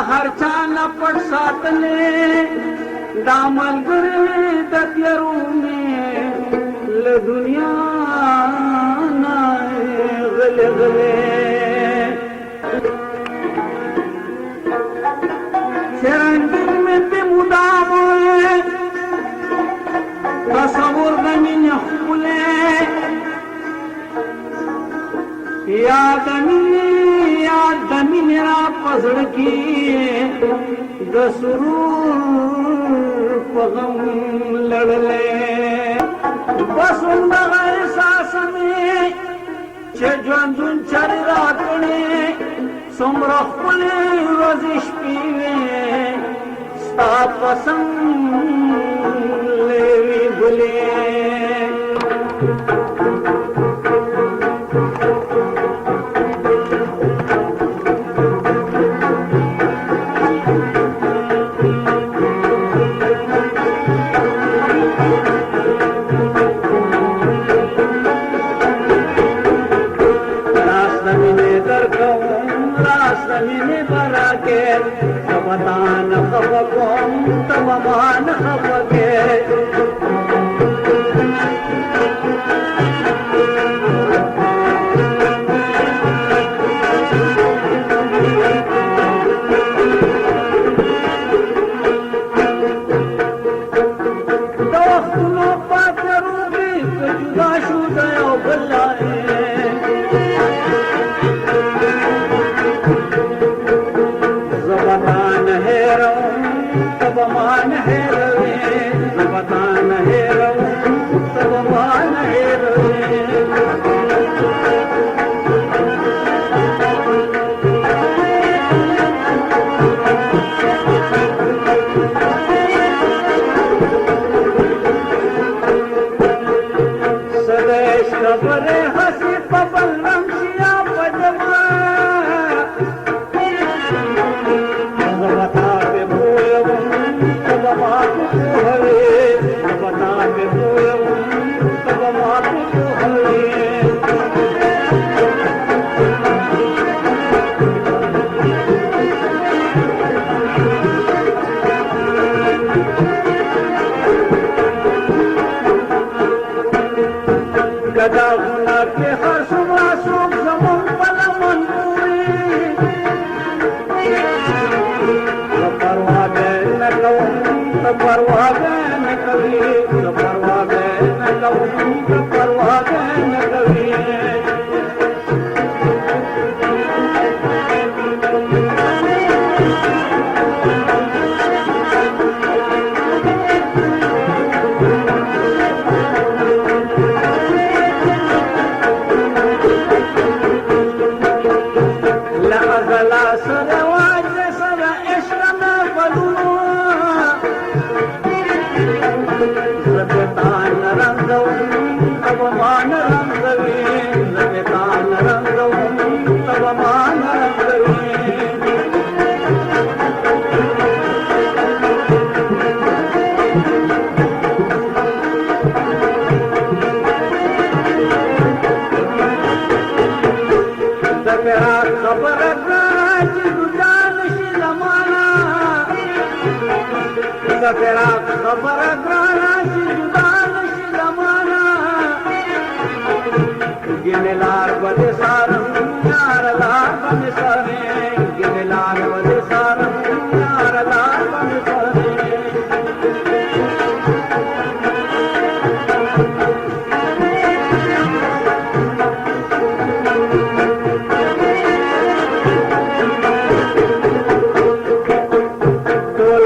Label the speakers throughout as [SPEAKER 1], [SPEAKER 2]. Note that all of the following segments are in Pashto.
[SPEAKER 1] هر چا نه پټ ساتلې دا ملګری د تیرو مې له دنیا نه غلې غلې شرنګین مې په مدام تصور د مینې ښکلې یاد د مینې را په زړه کې د سرور په غم لړلې بس همدغه احساس مې چې ژوندون چارې راکړې څومره ښکلې ورځې شپې وې ستا پسند لیوې ګلې تبدان خفقم تبمان خفقه دوختنو پاترو بی جدا شو دیو بلائے زبطان هیرو تبمان هیروی زبطان هیرو تبمان هیروی سدیش خبر حسی پبل رمشیا پجما گدا ہونا کے ہر صبح صبح زمان پلمن پوری پرواہ نہ کروں پرواہ نہ کبھی پرواہ نہ کروں پرواہ نہ کبھی तेरा खबर ग्राना जिंदान शिलमाना गिनलार बदे सारम यार लार बदे सारे गिनलार बदे सारम यार लार बदे सारे Nor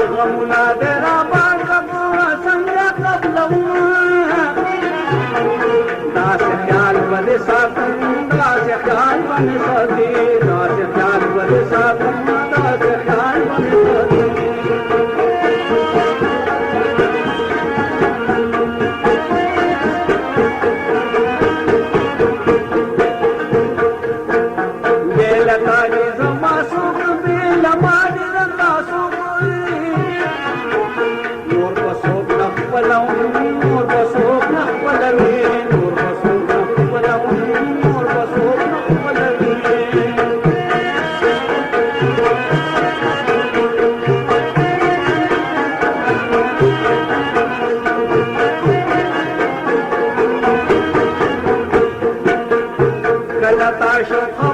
[SPEAKER 1] তার সুখ